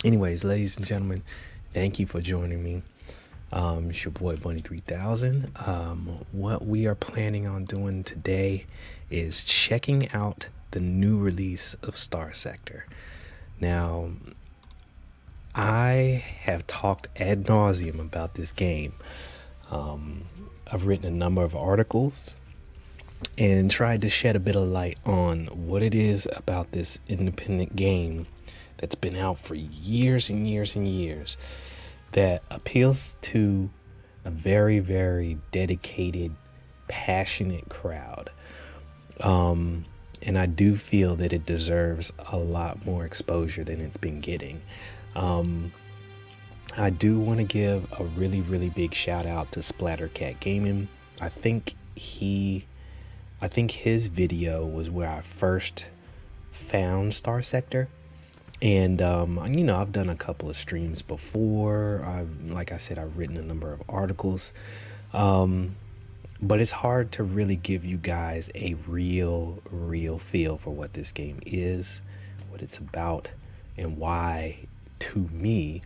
Anyways, ladies and gentlemen, thank you for joining me. It's your boy Bunny 3000. What we are planning on doing today is checking out the new release of Starsector. Now, I have talked ad nauseum about this game. I've written a number of articles and tried to shed a bit of light on what it is about this independent game that's been out for years and years and years that appeals to a very, very dedicated, passionate crowd. And I do feel that it deserves a lot more exposure than it's been getting. I do want to give a really, really big shout out to Splattercat Gaming. I think his video was where I first found Starsector. And, I've done a couple of streams before. Like I said, I've written a number of articles. But it's hard to really give you guys a real feel for what this game is, what it's about, and why, to me,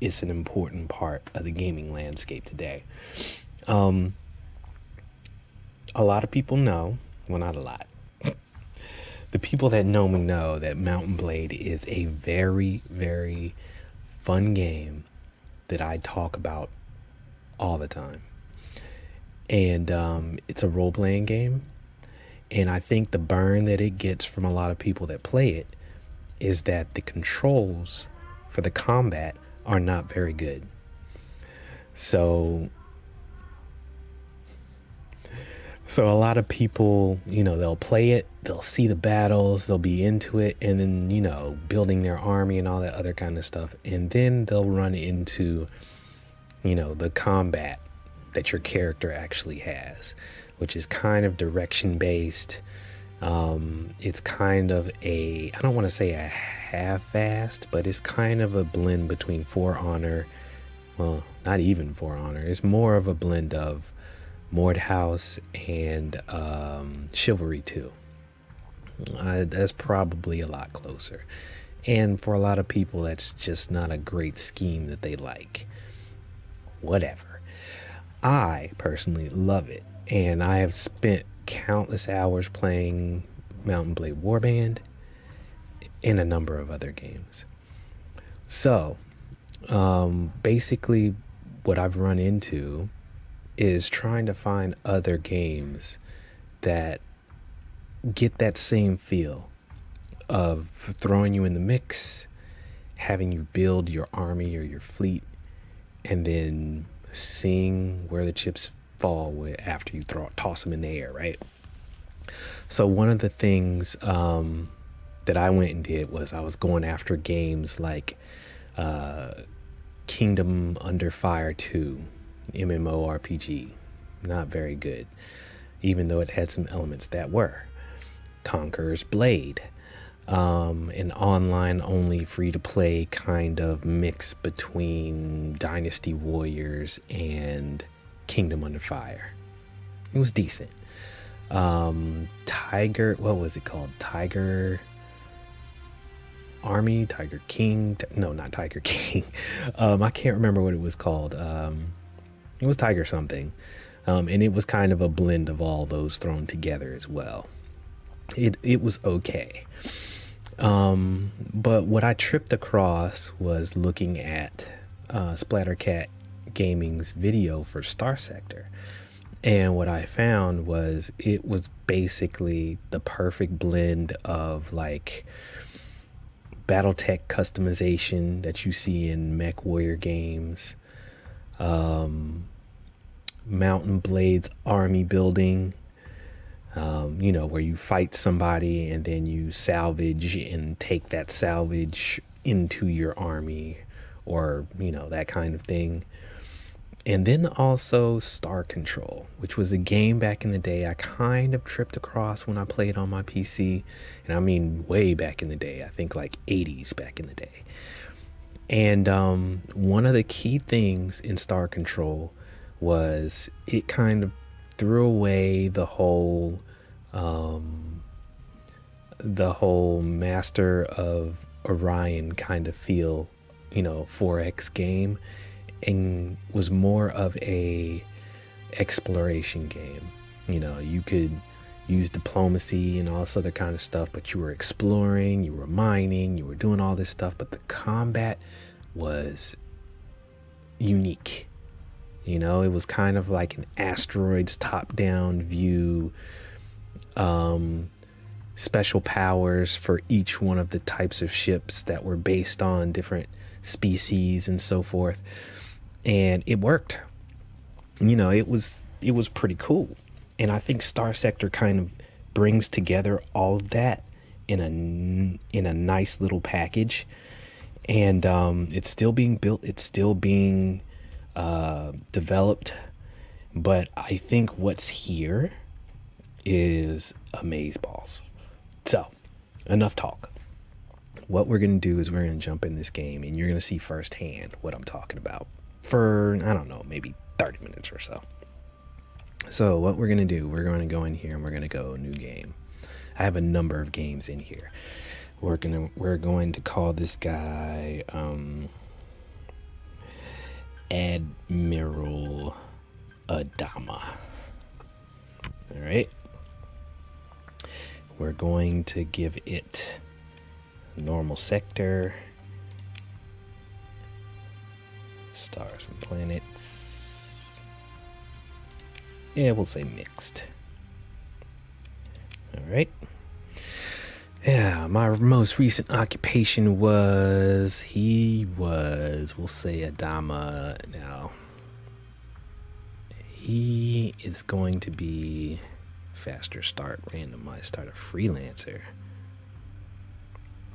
it's an important part of the gaming landscape today. A lot of people know, well, not a lot. The people that know me know that Mountain Blade is a very, very fun game that I talk about all the time. And it's a role-playing game. And I think the burn that it gets from a lot of people that play it is that the controls for the combat are not very good. So a lot of people, they'll play it, they'll see the battles, they'll be into it, and then, building their army and all that other kind of stuff. And then they'll run into, the combat that your character actually has, which is kind of direction based. It's kind of I don't want to say a half-assed, but it's kind of a blend between For Honor. Well, not even For Honor. It's more of a blend of Mordhouse and Chivalry 2. That's probably a lot closer. And for a lot of people, that's just not a great scheme that they like. Whatever. I personally love it. And I have spent countless hours playing Mountain Blade Warband and a number of other games. So, basically what I've run into is trying to find other games that get that same feel of throwing you in the mix, having you build your army or your fleet, and then seeing where the chips fall after you toss them in the air, right? So one of the things that I went and did was I was going after games like Kingdom Under Fire 2, MMORPG, not very good, even though it had some elements that were. Conqueror's Blade, an online only free to play kind of mix between Dynasty Warriors and Kingdom Under Fire. It was decent. Tiger, what was it called? Tiger Army, Tiger King, no, not Tiger King. I can't remember what it was called. It was Tiger something. And it was kind of a blend of all those thrown together as well. It was okay. But what I tripped across was looking at Splattercat Gaming's video for Starsector. And what I found was it was basically the perfect blend of like Battletech customization that you see in Mech Warrior games, Mountain Blade's army building, where you fight somebody and then you salvage and take that salvage into your army, or, that kind of thing. And then also Star Control, which was a game back in the day I kind of tripped across when I played on my PC. And I mean way back in the day, I think like 80s back in the day. And one of the key things in Star Control was it kind of threw away the whole Master of Orion kind of feel 4X game, and was more of a exploration game. You could use diplomacy and all this other kind of stuff, but you were exploring, you were mining, you were doing all this stuff, but the combat was unique. It was kind of like an asteroids top-down view, special powers for each one of the types of ships that were based on different species and so forth, and it worked. It was pretty cool, and I think Starsector kind of brings together all of that in a nice little package, and it's still being built, it's still being developed, but I think what's here is amazeballs. So, enough talk. What we're going to do is we're going to jump in this game, and you're going to see firsthand what I'm talking about for, I don't know, maybe 30 minutes or so. So what we're going to do, we're going to go in here and we're going to go new game. I have a number of games in here. We're going to call this guy Admiral Adama. All right. We're going to give it normal sector, stars and planets. Yeah, we'll say mixed. All right. Yeah, my most recent occupation we'll say Adama. Now, he is going to be faster start, randomized start, a freelancer.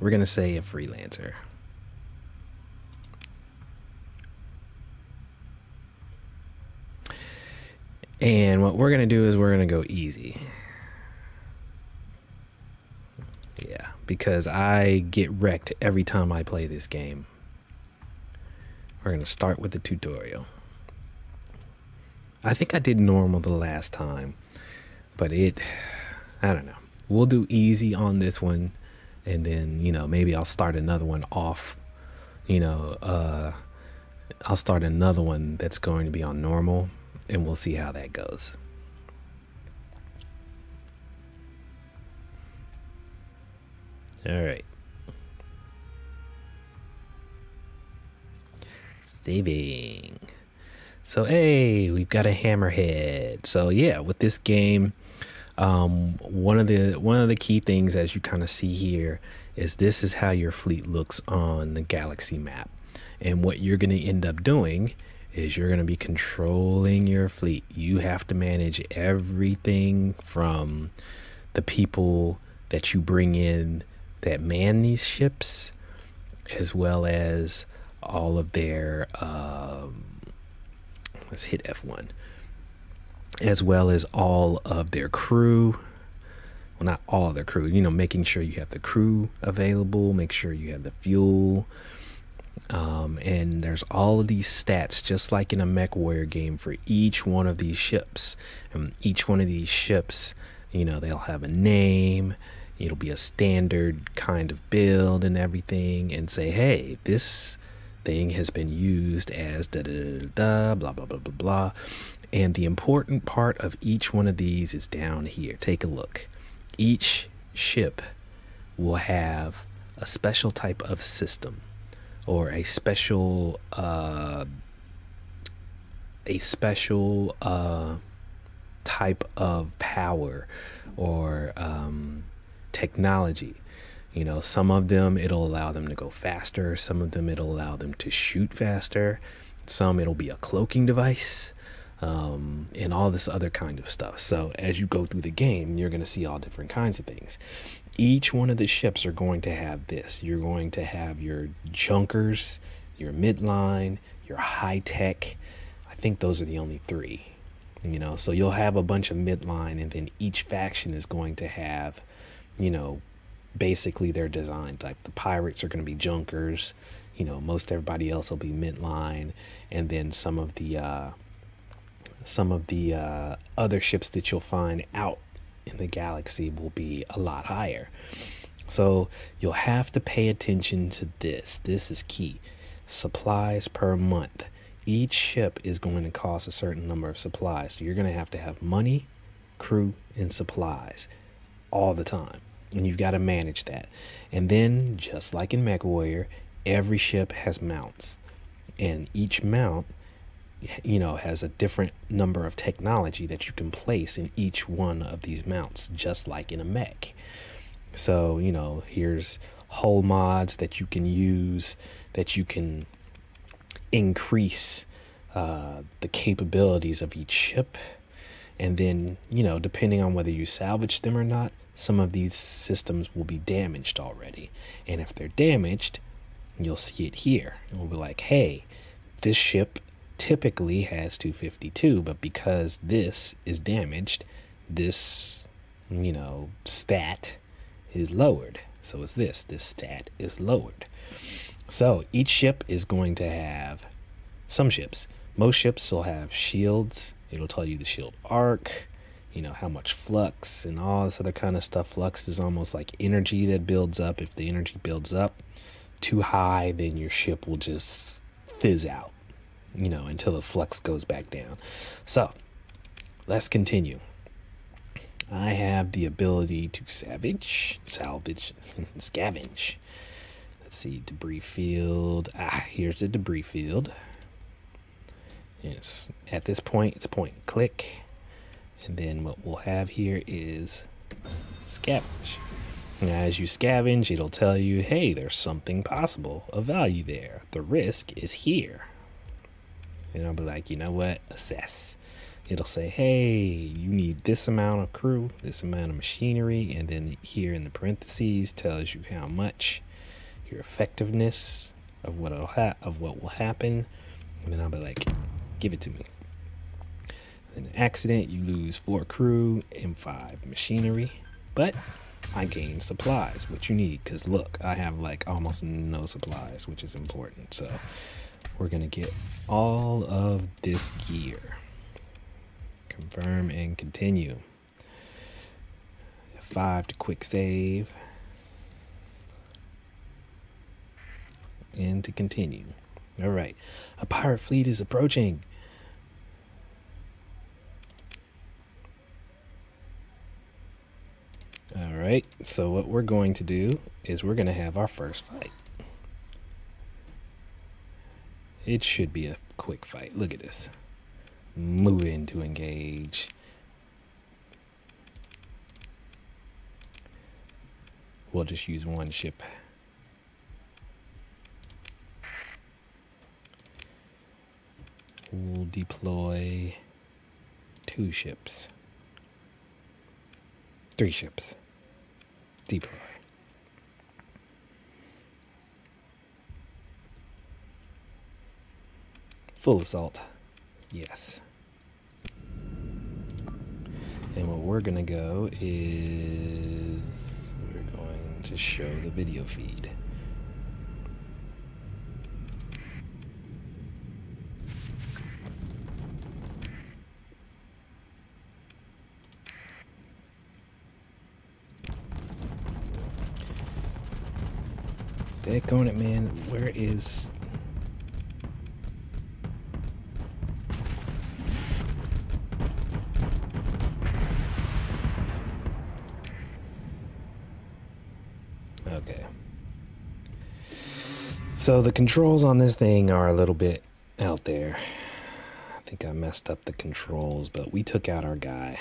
We're going to say a freelancer. And what we're going to do is we're going to go easy. Yeah, because I get wrecked every time I play this game. We're going to start with the tutorial. I think I did normal the last time, but I don't know. We'll do easy on this one, and then, maybe I'll start another one off. I'll start another one that's going to be on normal, and we'll see how that goes. All right. Saving. So, hey, we've got a hammerhead. So yeah, with this game, one of the key things, as you kind of see here, is this is how your fleet looks on the galaxy map. And what you're going to end up doing is you're going to be controlling your fleet. You have to manage everything from the people that you bring in that man these ships, as well as all of their let's hit F1, as well as all of their crew. Well, not all of their crew, making sure you have the crew available, make sure you have the fuel, and there's all of these stats, just like in a Mech Warrior game, for each one of these ships. And each one of these ships, they'll have a name. It'll be a standard kind of build and everything, and say, hey, this thing has been used as da da da da, blah blah blah blah blah. And the important part of each one of these is down here. Take a look. Each ship will have a special type of system, or a special type of power, or technology. Some of them it'll allow them to go faster, some of them it'll allow them to shoot faster, some it'll be a cloaking device, and all this other kind of stuff. So as you go through the game, you're going to see all different kinds of things. Each one of the ships are going to have this. You're going to have your junkers, your midline, your high tech. I think those are the only three. So you'll have a bunch of midline, and then each faction is going to have, basically their design type. The pirates are going to be junkers. Most everybody else will be midline, and then some of the other ships that you'll find out in the galaxy will be a lot higher. So you'll have to pay attention to this. This is key. supplies per month. Each ship is going to cost a certain number of supplies. So you're going to have money, crew, and supplies all the time. And you've got to manage that. And then, just like in MechWarrior, every ship has mounts. And each mount, has a different number of technology that you can place in each one of these mounts, just like in a mech. So, here's hull mods that you can use, that you can increase the capabilities of each ship. And then, depending on whether you salvage them or not, some of these systems will be damaged already. And if they're damaged, you'll see it here. It will be like, hey, this ship typically has 252, but because this is damaged, this, stat is lowered. So it's this stat is lowered. So each ship is going to have, most ships will have shields. It'll tell you the shield arc, how much flux and all this other kind of stuff. Flux is almost like energy that builds up. If the energy builds up too high, then your ship will just fizz out, until the flux goes back down. So let's continue. I have the ability to scavenge. Let's see, debris field. Here's the debris field. Yes, at this point, it's point and click. And then what we'll have here is scavenge. Now, as you scavenge, it'll tell you, hey, there's something possible of value there. The risk is here. And I'll be like, you know what? Assess. It'll say, hey, you need this amount of crew, this amount of machinery, and then here in the parentheses tells you how much, your effectiveness of what will happen. And then I'll be like, give it to me. In an accident, you lose 4 crew and 5 machinery, but I gain supplies, which you need, because look, I have like almost no supplies, which is important. So we're gonna get all of this gear. Confirm and continue. 5 to quick save. And to continue. All right, a pirate fleet is approaching. All right, so what we're going to do is we're going to have our first fight. It should be a quick fight. Look at this. Move in to engage. We'll just use one ship. We'll deploy 2 ships. 3 ships. Deploy. Full assault. Yes. And what we're gonna go is we're going to show the video feed. Daggone it, man. Where is... Okay. So the controls on this thing are a little bit out there. I think I messed up the controls, but we took out our guy.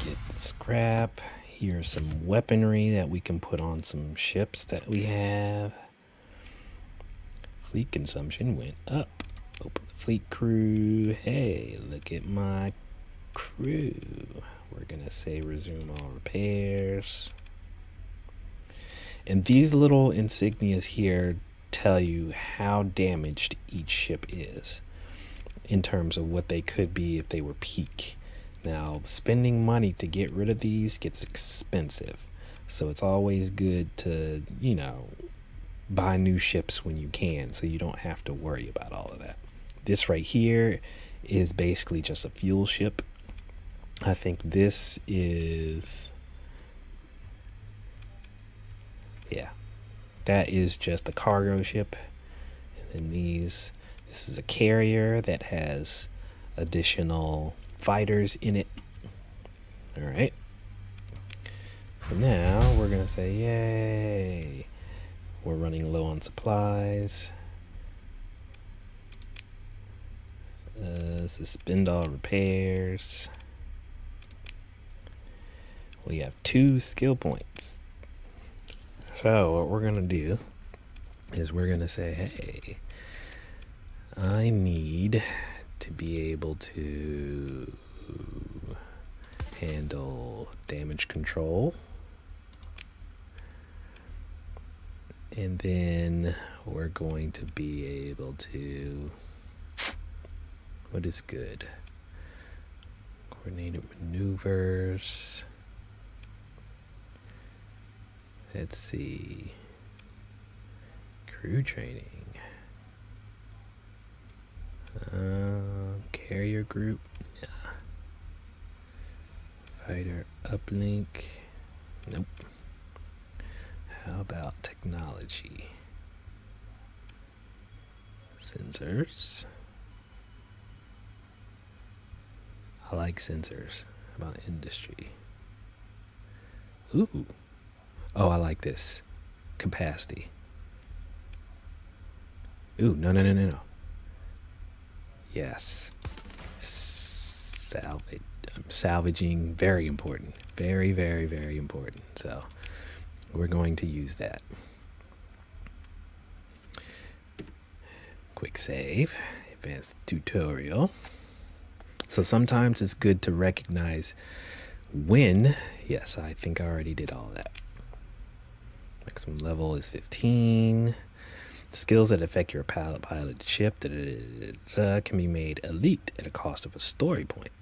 Get scrap. Here's some weaponry that we can put on some ships that we have. Fleet consumption went up. Open the fleet crew. Hey, look at my crew. We're gonna say resume all repairs. And these little insignias here tell you how damaged each ship is in terms of what they could be if they were peak. Now, spending money to get rid of these gets expensive. So it's always good to, buy new ships when you can, so you don't have to worry about all of that. This right here is basically just a fuel ship. I think this is... yeah, That is just a cargo ship. And then this is a carrier that has additional fighters in it. All right. So now we're going to say, yay. We're running low on supplies. Suspend all repairs. We have 2 skill points. So what we're going to do is we're going to say, hey, I need to be able to handle damage control. And then we're going to be able to, what is good? Coordinated maneuvers. Let's see. Crew training. Carrier group. Yeah. Fighter uplink. Nope. How about technology? Sensors. I like sensors. How about industry? Ooh. Oh, I like this. Capacity. Ooh, no. Yes. Salvaging, very important. Very, very, very important. So we're going to use that. Quick save. Advanced tutorial. So sometimes it's good to recognize when. Yes, I think I already did all that. Maximum level is 15. Skills that affect your piloted ship can be made elite at a cost of a story point.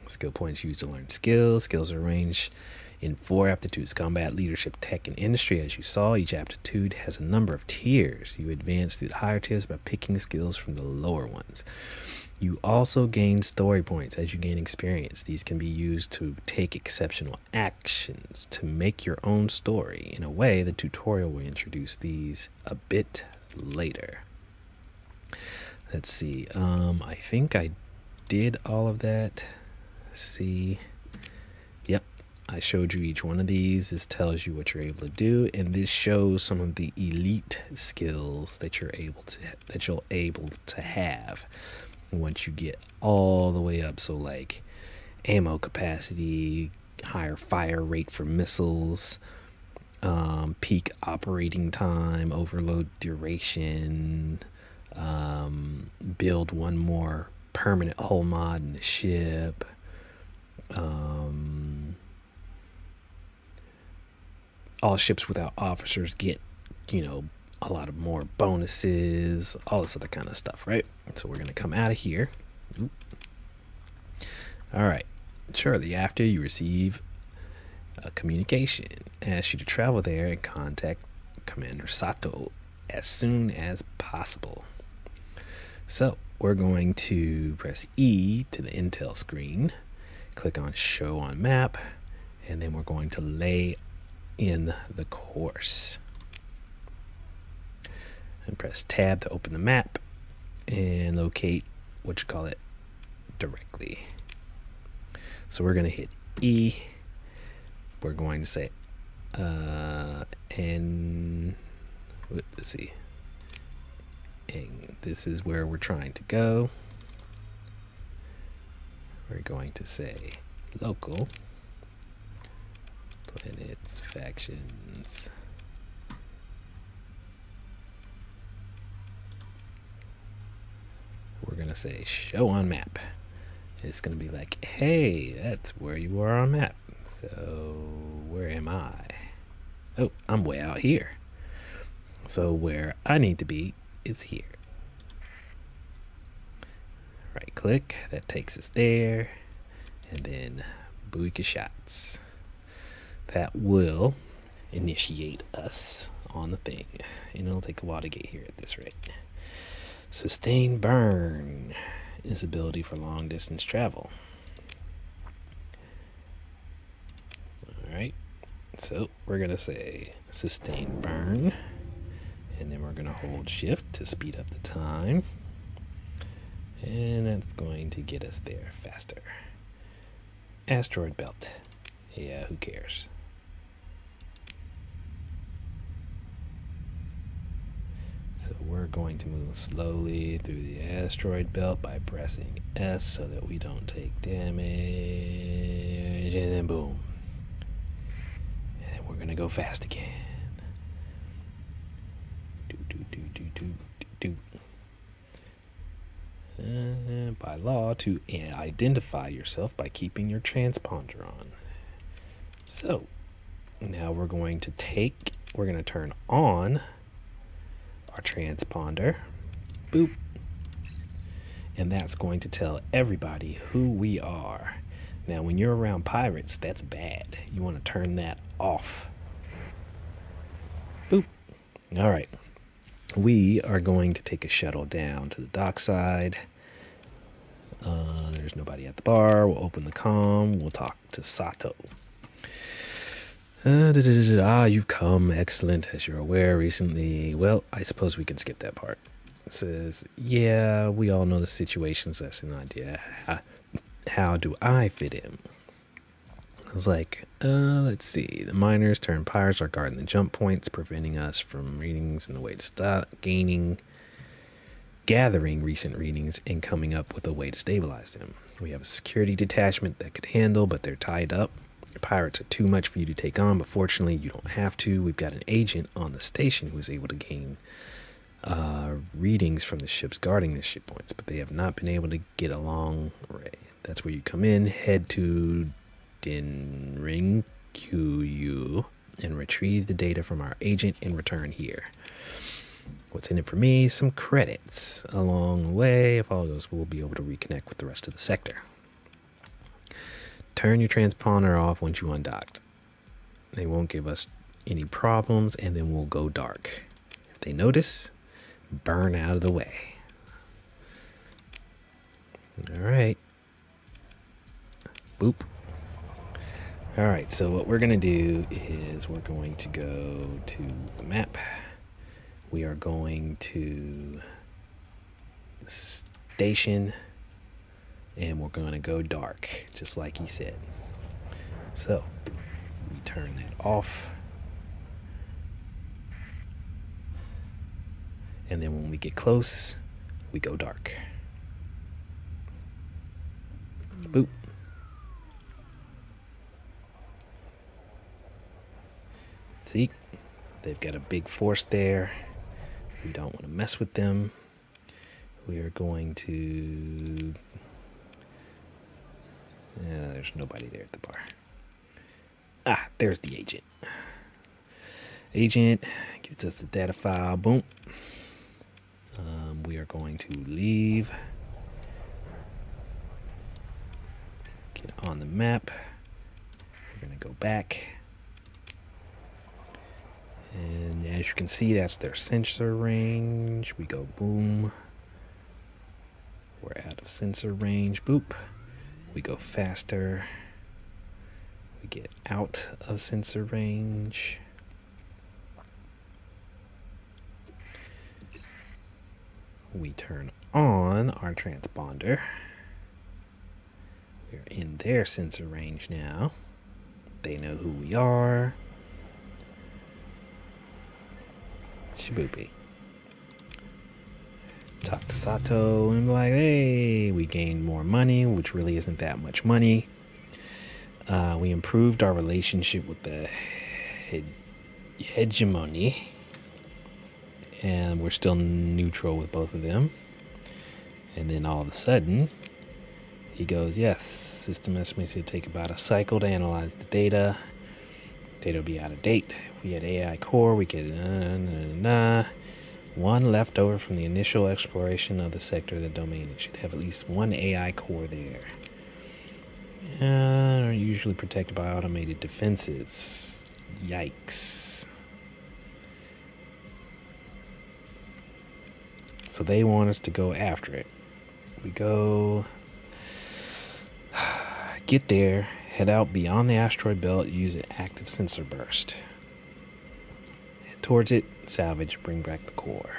Skill points used to learn skills. Skills are arranged in 4 aptitudes: combat, leadership, tech, and industry. As you saw, each aptitude has a number of tiers. You advance through the higher tiers by picking skills from the lower ones. You also gain story points as you gain experience. These can be used to take exceptional actions to make your own story. In a way, the tutorial will introduce these a bit later. Let's see. I think I did all of that. Let's see. Yep. I showed you each one of these. This tells you what you're able to do, and this shows some of the elite skills that you're able to have once you get all the way up. So like ammo capacity, higher fire rate for missiles, peak operating time, overload duration, build one more permanent hull mod in the ship, all ships without officers get, a lot of more bonuses, all this other kind of stuff, right? So we're going to come out of here. Oop. All right. Shortly after, you receive a communication. Asks you to travel there and contact Commander Sato as soon as possible. So we're going to press E to the intel screen, click on Show on Map, and then we're going to lay in the course. And press Tab to open the map and locate directly. So we're going to hit E. We're going to say, and let's see. And this is where we're trying to go. We're going to say local, planets, factions. We're going to say show on map. It's going to be like, hey, that's where you are on map. So where am I? Oh, I'm way out here. So where I need to be is here. Right click, that takes us there. And then booyaka shots. That will initiate us on the thing. And it'll take a while to get here at this rate. Sustain burn is ability for long distance travel. Alright, so we're going to say sustain burn. And then we're going to hold shift to speed up the time. And that's going to get us there faster. Asteroid belt. Yeah, who cares? So we're going to move slowly through the asteroid belt by pressing S so that we don't take damage. And then boom. And then we're going to go fast again. By law, to identify yourself by keeping your transponder on. So now we're going to turn on our transponder. Boop. And that's going to tell everybody who we are. Now, when you're around pirates, that's bad. You want to turn that off. Boop. All right. We are going to take a shuttle down to the dockside. There's nobody at the bar. We'll open the comm. We'll talk to Sato. You've come. Excellent. As you're aware recently. Well, I suppose we can skip that part. It says, yeah, we all know the situations. That's an idea. How do I fit in? I was like, let's see. The miners turned pirates are guarding the jump points, preventing us from readings and the way to stop gathering recent readings and coming up with a way to stabilize them. We have a security detachment that could handle, but they're tied up. The pirates are too much for you to take on, but fortunately you don't have to. We've got an agent on the station who is able to gain readings from the ships guarding the ship points, but they have not been able to get a long array. That's where you come in. Head to Dinring QU and retrieve the data from our agent and return here. What's in it for me? Some credits. Along the way, if all goes, we'll be able to reconnect with the rest of the sector. Turn your transponder off once you undocked. They won't give us any problems, and then we'll go dark. If they notice, burn out of the way. All right. Boop. All right, so what we're going to do is we're going to go to the map. We are going to the station, and we're going to go dark, just like he said. So we turn that off. And then when we get close, we go dark. Boop. See, they've got a big force there. We don't want to mess with them. We are going to... there's nobody there at the bar. Ah, there's the agent. Agent gives us the data file. Boom. We are going to leave. Get on the map. We're going to go back. And as you can see, that's their sensor range. We go boom. We're out of sensor range. Boop. We go faster. We get out of sensor range. We turn on our transponder. We're in their sensor range now. They know who we are. Shibupi. Talk to Sato and be like, hey, we gained more money, which really isn't that much money. We improved our relationship with the hegemony, and we're still neutral with both of them. And then all of a sudden, he goes, yes, system estimates it'll take about a cycle to analyze the data. Data will be out of date. If we had AI core, we could one left over from the initial exploration of the sector of the domain. It should have at least one AI core there. Are usually protected by automated defenses. Yikes. So they want us to go after it. We go, get there, head out beyond the asteroid belt, use an active sensor burst. Head towards it, salvage, bring back the core.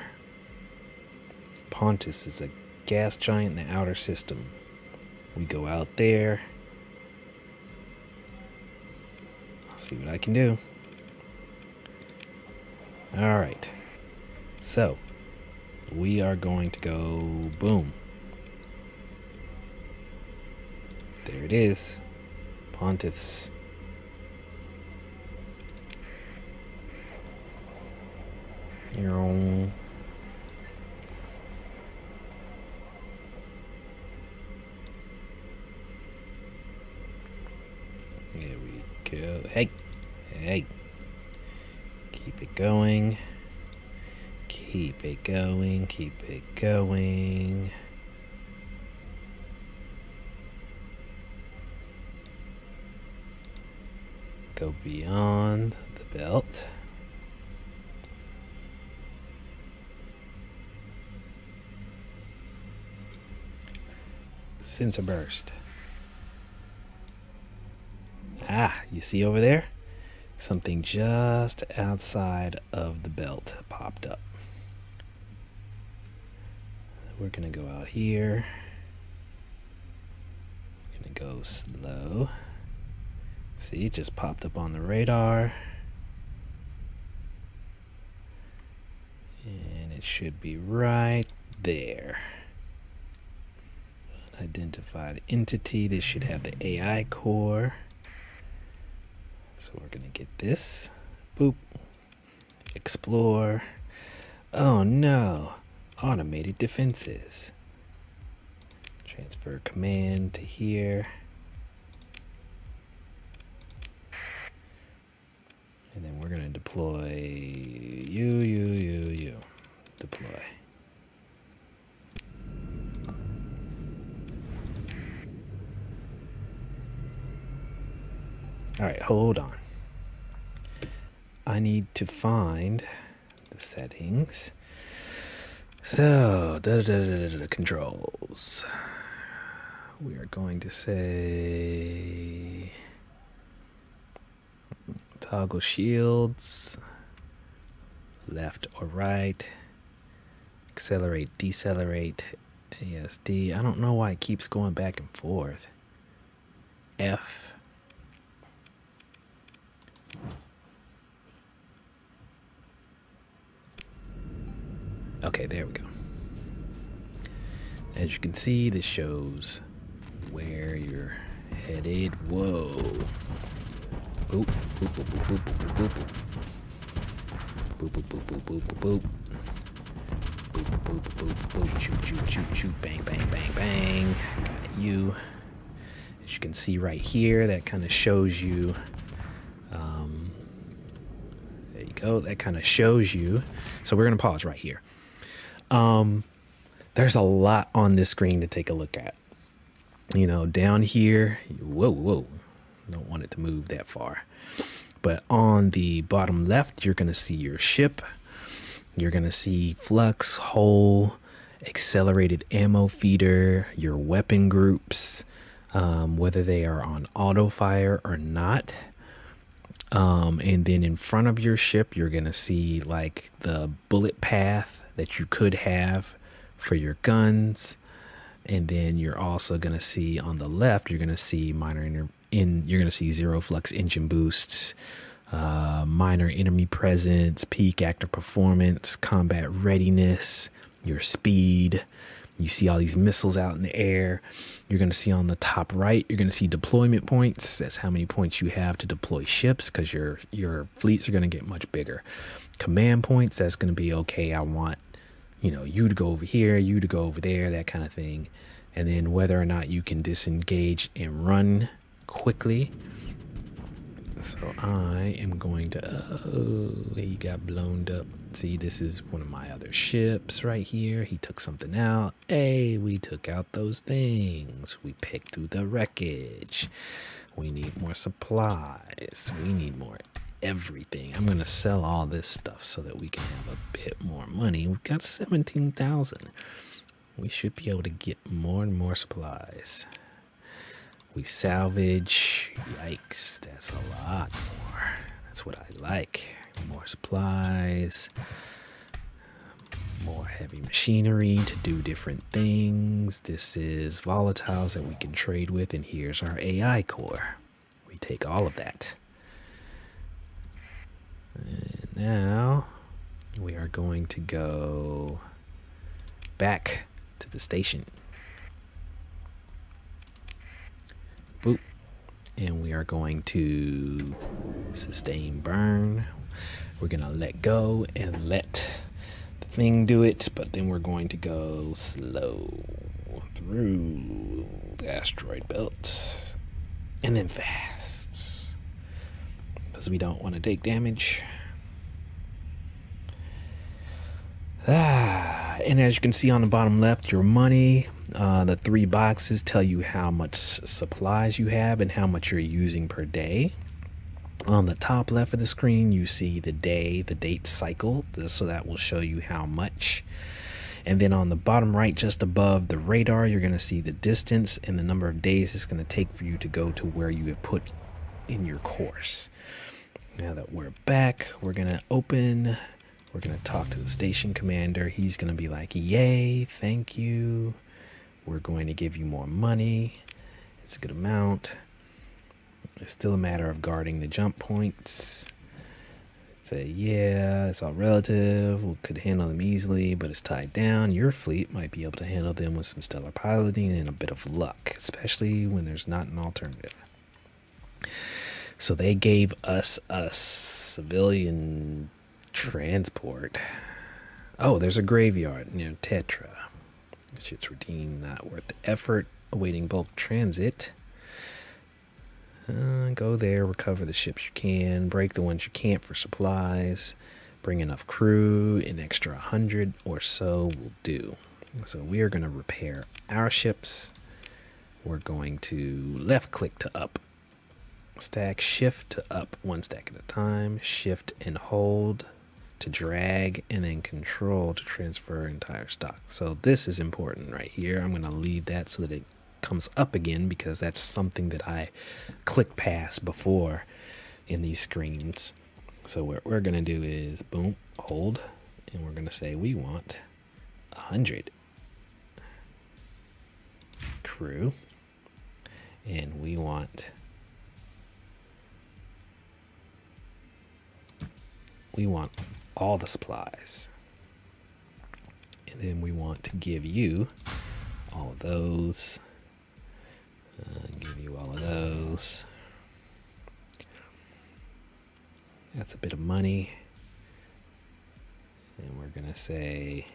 Pontus is a gas giant in the outer system. We go out there. I'll see what I can do. Alright. So, we are going to go boom. There it is. Pontus. There we go. Hey, hey. Keep it going. Keep it going. Keep it going. Go beyond the belt. Sensor burst. Ah, you see over there? Something just outside of the belt popped up. We're gonna go out here. We're gonna go slow. See, it just popped up on the radar. And it should be right there. Identified entity. This should have the AI core. So we're gonna get this. Boop. Explore. Oh no. Automated defenses. Transfer command to here. And then we're gonna deploy you. Deploy. All right, hold on. I need to find the settings. So, controls. We are going to say toggle shields, left or right, accelerate, decelerate, ASD. I don't know why it keeps going back and forth. F. Okay, there we go. As you can see, this shows where you're headed. Whoa. Boop, boop, boop, boop, boop, boop, boop. Boop, boop, boop, boop, boop, boop, boop. Boop, boop, boop, boop, boop. Shoot, shoot, shoot, shoot. Bang, bang, bang, bang. Got you. As you can see right here, that kind of shows you. There you go. That kind of shows you. So we're going to pause right here. There's a lot on this screen to take a look at. You know, down here, whoa, don't want it to move that far. But on the bottom left, you're going to see your ship. You're going to see flux, hull, accelerated ammo feeder, your weapon groups, whether they are on auto fire or not. And then in front of your ship, you're going to see like the bullet path that you could have for your guns. And then you're also going to see on the left, you're going to see you're going to see zero flux engine boosts, minor enemy presence, peak active performance, combat readiness, your speed. You see all these missiles out in the air. You're going to see on the top right, you're going to see deployment points. That's how many points you have to deploy ships, because your fleets are going to get much bigger. Command points, that's going to be, okay, I want, you know, you to go over here, you to go over there, that kind of thing. And then whether or not you can disengage and run quickly. So I am going to, oh, he got blown up. See, this is one of my other ships right here. He took something out. Hey, we took out those things. We picked through the wreckage. We need more supplies. We need more everything. I'm going to sell all this stuff so that we can have a bit more money. We've got 17,000. We should be able to get more and more supplies. We salvage. Yikes, that's a lot more. That's what I like. More supplies, more heavy machinery to do different things. This is volatiles that we can trade with, and here's our AI core. We take all of that. And now we are going to go back to the station. Boop. And we are going to sustain burn. We're going to let go and let the thing do it, but then we're going to go slow through the asteroid belt and then fast because we don't want to take damage. And as you can see on the bottom left, your money, the 3 boxes tell you how much supplies you have and how much you're using per day. On the top left of the screen, you see the day, the date cycle, so that will show you how much. And then on the bottom right, just above the radar, you're going to see the distance and the number of days it's going to take for you to go to where you have put in your course. Now that we're back, we're going to open. We're going to talk to the station commander. He's going to be like, yay, thank you. We're going to give you more money. It's a good amount. It's still a matter of guarding the jump points. Say, yeah, it's all relative. We could handle them easily, but it's tied down. Your fleet might be able to handle them with some stellar piloting and a bit of luck, especially when there's not an alternative. So they gave us a civilian transport. Oh, there's a graveyard near Tetra. Shit's routine, not worth the effort. Awaiting bulk transit. Go there, recover the ships you can, break the ones you can't for supplies, bring enough crew, an extra 100 or so will do. So we are going to repair our ships. We're going to left click to up. Stack, shift to up 1 stack at a time, shift and hold to drag, and then control to transfer entire stock. So this is important right here. I'm going to leave that so that it comes up again because that's something that I click past before in these screens. So what we're going to do is boom, hold, and we're going to say we want 100 crew, and we want all the supplies, and then we want to give you all of those, give you all of those. That's a bit of money, and we're gonna say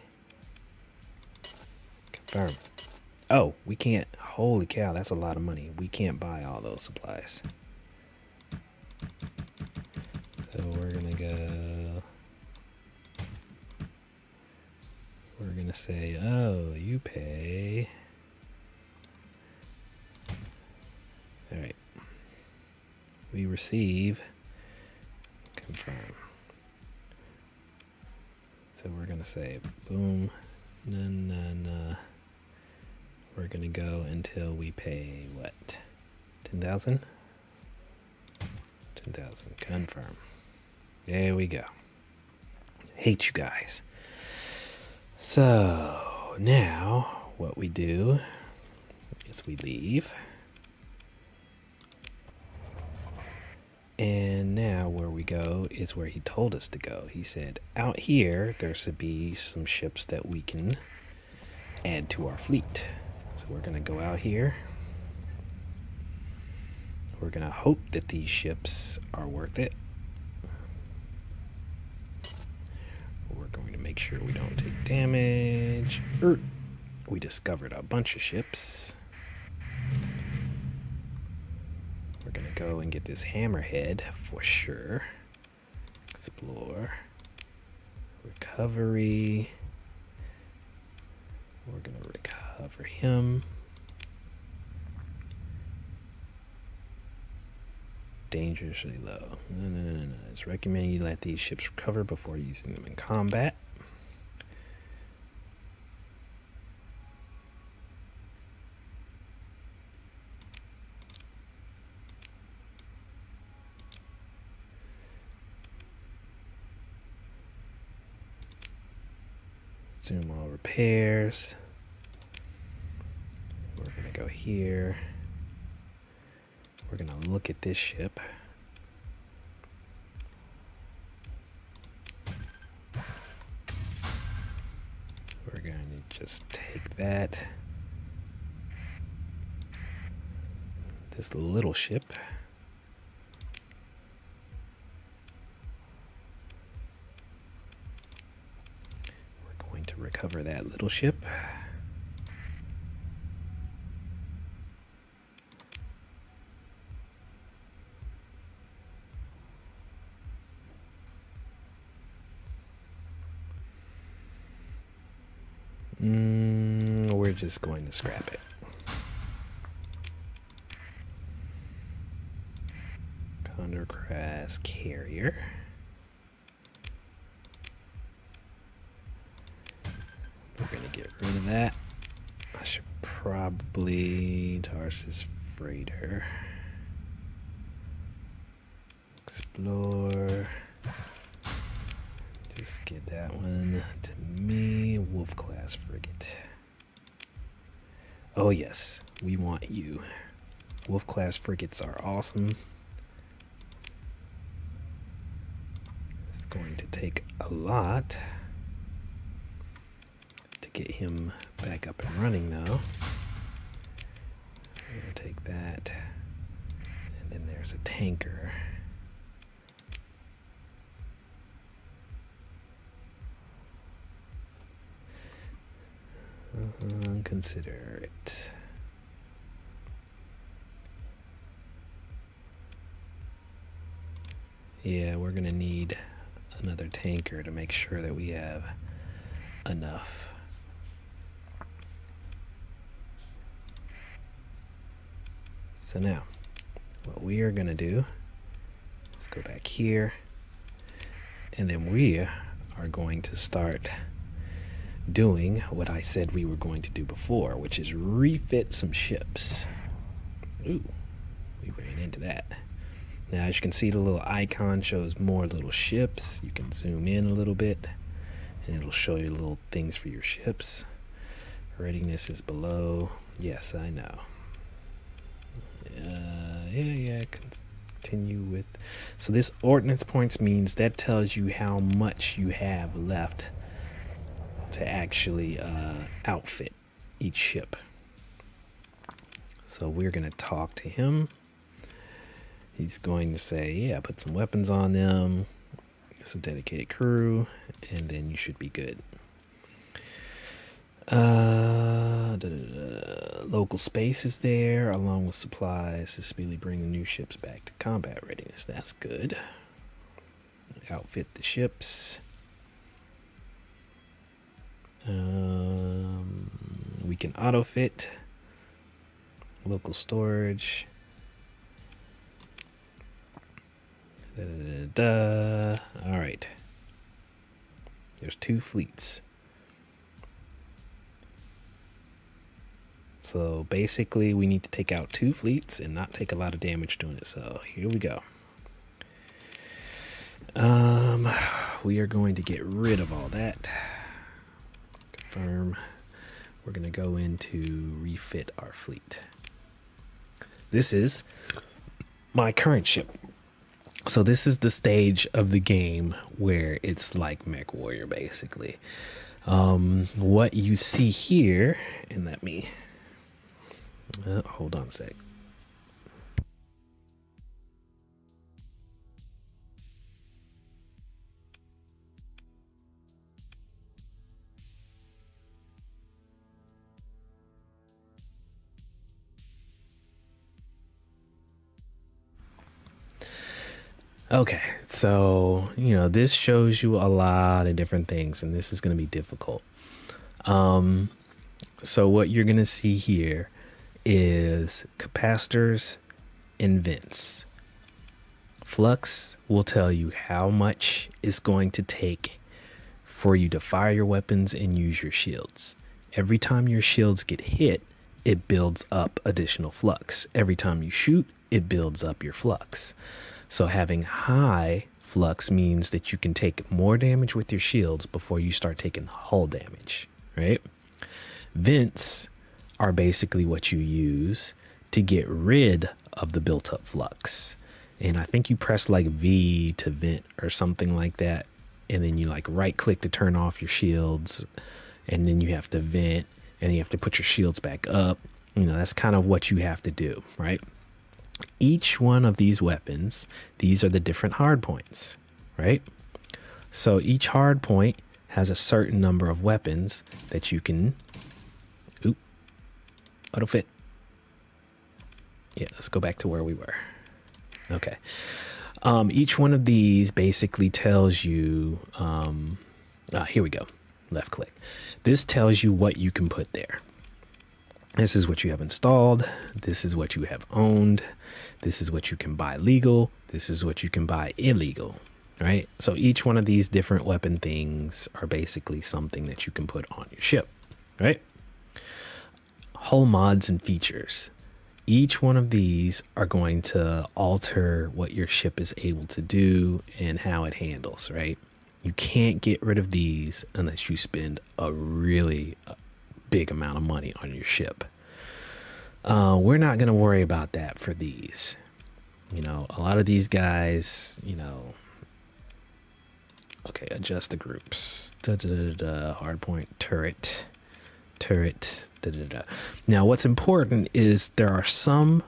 confirm. Oh, we can't, holy cow, that's a lot of money. We can't buy all those supplies, so we're gonna go, we're gonna say, oh, you pay. All right, we receive, confirm. So we're gonna say boom, nah. We're gonna go until we pay what, 10,000? 10,000, confirm. There we go. Hate you guys. So now what we do is we leave. And now where we go is where he told us to go. He said out here there should be some ships that we can add to our fleet. So we're going to go out here. We're going to hope that these ships are worth it. We're going to make sure we don't take damage. We discovered a bunch of ships. We're going to go and get this hammerhead for sure. Explore. Recovery. We're going to recover him. Dangerously low. No. It's recommended you let these ships recover before using them in combat. Resume all repairs. We're gonna go here. We're gonna look at this ship. We're gonna just take that. This little ship. We're going to recover that little ship. We're just going to scrap it. Condor Class carrier. We're going to get rid of that. I should probably Tarsus freighter. Explore. Just get that one to me. Wolf class frigate. Oh yes, we want you. Wolf class frigates are awesome. It's going to take a lot to get him back up and running though. We're gonna take that. And then there's a tanker. Consider it. Yeah, we're gonna need another tanker to make sure that we have enough. So now, what we are gonna do, let's go back here, and then we are going to start doing what I said we were going to do before, which is refit some ships. Ooh, we ran into that. Now, as you can see, the little icon shows more little ships. You can zoom in a little bit, and it'll show you little things for your ships. Readiness is below. Yes, I know. Yeah, continue with. So this ordnance points means that tells you how much you have left to actually outfit each ship. So we're going to talk to him. He's going to say, yeah, put some weapons on them, some dedicated crew, and then you should be good. Local space is there, along with supplies to speedily bring the new ships back to combat readiness. That's good. Outfit the ships. We can auto fit. Local storage. All right. There's 2 fleets. So basically we need to take out 2 fleets and not take a lot of damage doing it. So here we go. We are going to get rid of all that. Confirm. We're going to go into refit our fleet. This is my current ship. So this is the stage of the game where it's like Mech Warrior, basically. What you see here, and let me hold on a sec. Okay, so, this shows you a lot of different things, and this is going to be difficult. So what you're going to see here is capacitors and vents. Flux will tell you how much it's going to take for you to fire your weapons and use your shields. Every time your shields get hit, it builds up additional flux. Every time you shoot, it builds up your flux. So having high flux means that you can take more damage with your shields before you start taking hull damage, right? Vents are basically what you use to get rid of the built up flux. And I think you press like V to vent or something like that. And then you like right click to turn off your shields. And then you have to vent and you have to put your shields back up. You know, that's kind of what you have to do, right? Each one of these weapons, these are the different hard points, right? So each hard point has a certain number of weapons that you can, auto fit. Yeah, let's go back to where we were. Okay. Each one of these basically tells you, here we go. Left click. This tells you what you can put there. This is what you have installed. This is what you have owned. This is what you can buy legal. This is what you can buy illegal, right? So each one of these different weapon things are basically something that you can put on your ship, right? Hull mods and features. Each one of these are going to alter what your ship is able to do and how it handles, right? You can't get rid of these unless you spend a really big amount of money on your ship. We're not going to worry about that for these. You know, a lot of these guys, you know, okay, adjust the groups. Hardpoint, turret. Now, what's important is there are some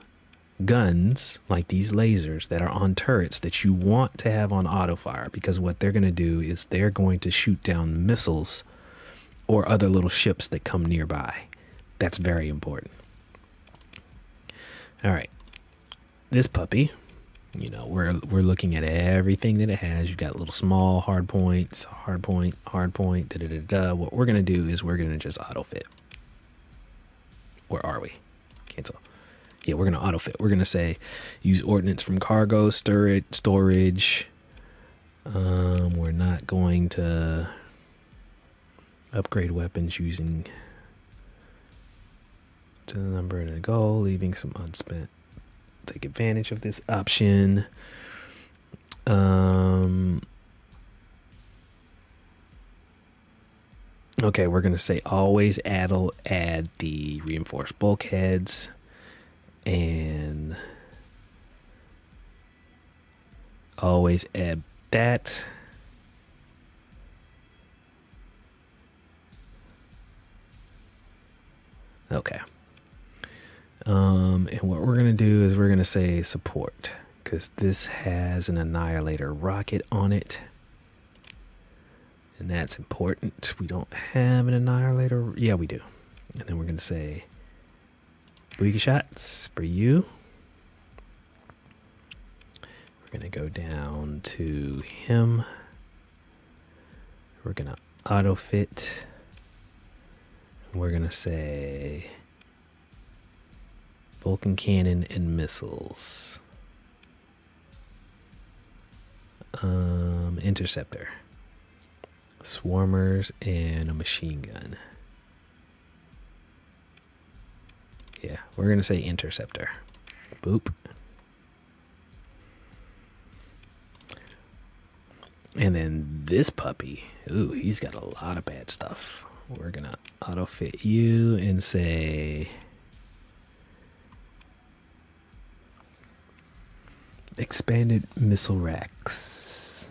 guns like these lasers that are on turrets that you want to have on auto fire, because what they're going to do is they're going to shoot down missiles or other little ships that come nearby. That's very important. All right, this puppy, you know, we're looking at everything that it has. You got little small hard points, hard point. What we're going to do is we're going to just auto fit. Where are we? Cancel. Yeah, we're going to auto fit. We're going to say use ordnance from cargo, storage. We're not going to upgrade weapons using to the number and a goal, leaving some unspent. Take advantage of this option. Okay, we're going to say always add the reinforced bulkheads and always add that. Okay. And what we're going to do is we're going to say support, because this has an Annihilator rocket on it. And that's important. We don't have an Annihilator. Yeah, we do. And then we're going to say boogie shots for you. We're going to go down to him. We're going to auto fit. We're going to say Vulcan cannon and missiles. Interceptor. Swarmers and a machine gun. Yeah, we're going to say interceptor. Boop. And then this puppy, ooh, he's got a lot of bad stuff. We're going to auto fit you and say expanded missile racks.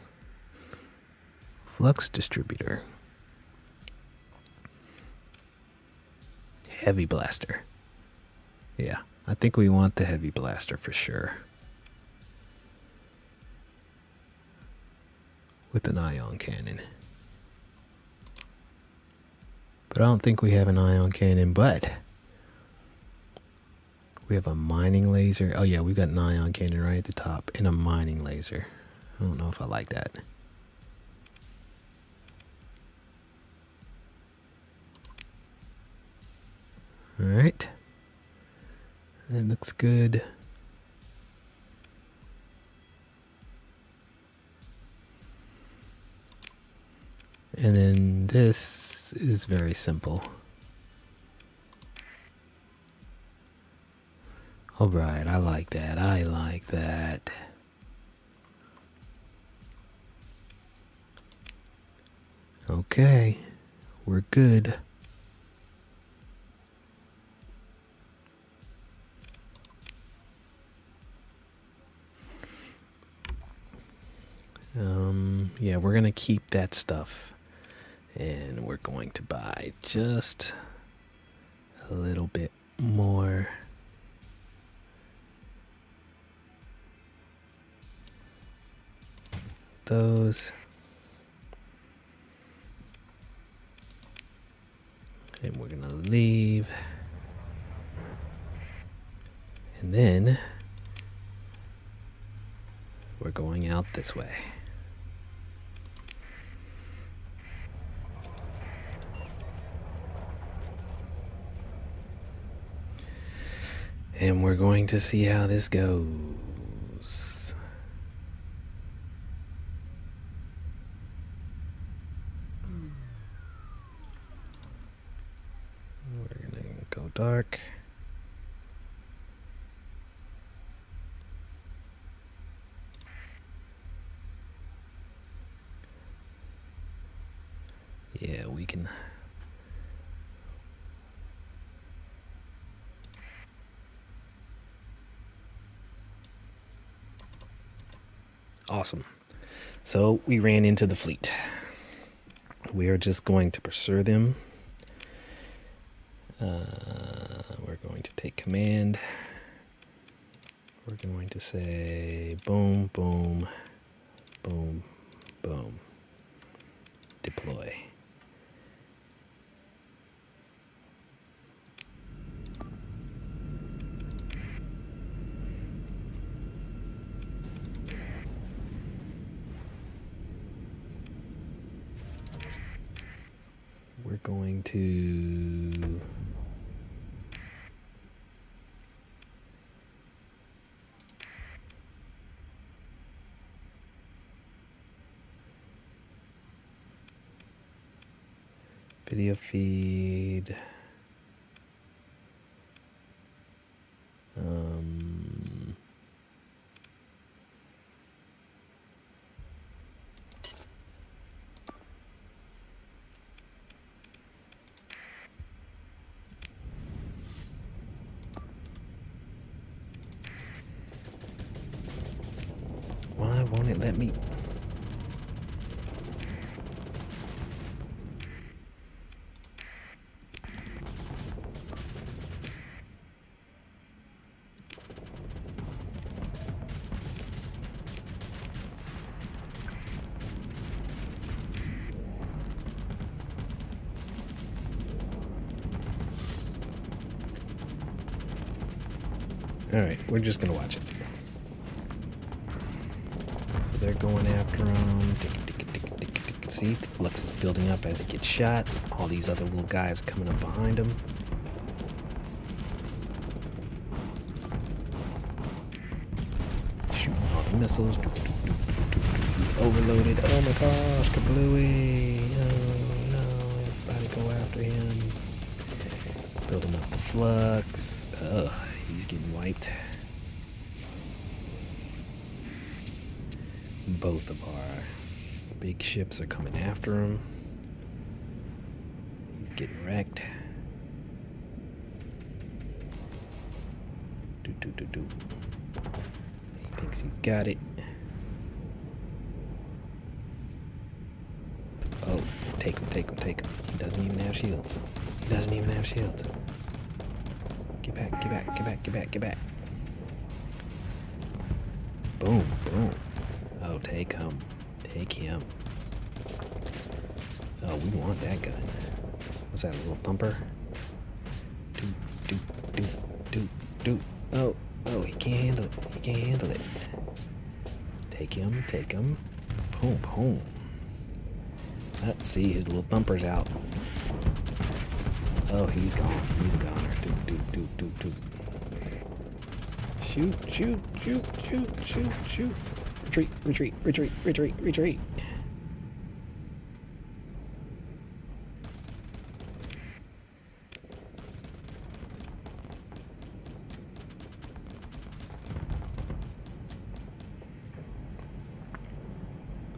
Flux distributor. Heavy blaster. Yeah, I think we want the heavy blaster for sure. With an ion cannon. But I don't think we have an ion cannon, but we have a mining laser. Oh yeah, we've got an ion cannon right at the top and a mining laser. I don't know if I like that. All right. That looks good. And then this is very simple. All right, I like that. I like that. Okay, we're good. Yeah, we're gonna keep that stuff, and we're going to buy just a little bit more. Those. And we're gonna leave. And then we're going out this way. And we're going to see how this goes. We're gonna go dark. Yeah, we can. Awesome. So we ran into the fleet. We are just going to pursue them. We're going to take command. We're going to say boom, boom, boom, boom. Deploy. We're going to video feed. Why won't it let me? All right, we're just gonna watch it. So they're going after him. See, the flux is building up as it gets shot. All these other little guys are coming up behind him. Shooting all the missiles. He's overloaded. Oh my gosh, kablooey. Oh no, everybody go after him. Building up the flux. Ugh, he's getting wiped. Both of our big ships are coming after him. He's getting wrecked. He thinks he's got it. Oh, take him, take him, take him. He doesn't even have shields. He doesn't even have shields. Get back, get back, get back, get back, get back. Boom, boom. Oh, take him. Take him. Oh, we want that gun. What's that, a little thumper? Do. Oh, he can't handle it. He can't handle it. Take him, take him. Boom, boom. Let's see, his little thumper's out. Oh, he's gone. He's a goner. Do. Shoot. Retreat.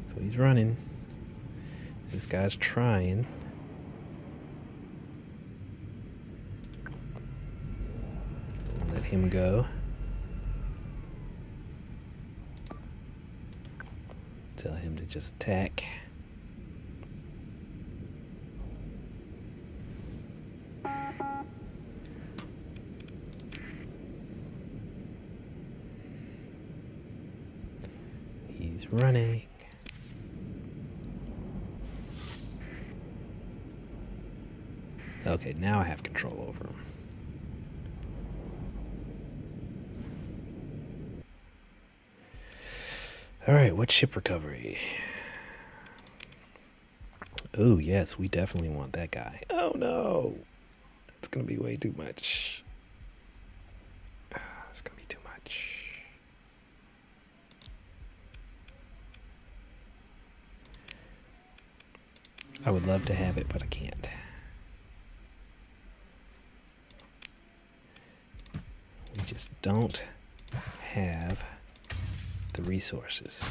So he's running. This This guy's trying. Let him go. Tell him to just attack. He's running. Okay, now I have control over him. Alright, what ship recovery? Oh, yes, we definitely want that guy. Oh, no. It's going to be way too much. It's going to be too much. I would love to have it, but I can't. We just don't have the resources.